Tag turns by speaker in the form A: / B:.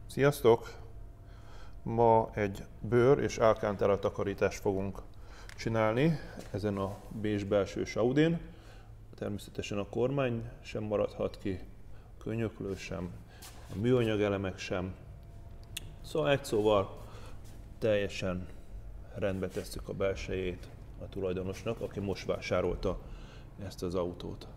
A: Sziasztok! Ma egy bőr és alcantara takarítást fogunk csinálni ezen a bés belsős Audin. Természetesen a kormány sem maradhat ki, a könyöklő sem, a műanyag elemek sem. Szóval egy szóval teljesen rendbe tesszük a belsejét a tulajdonosnak, aki most vásárolta ezt az autót.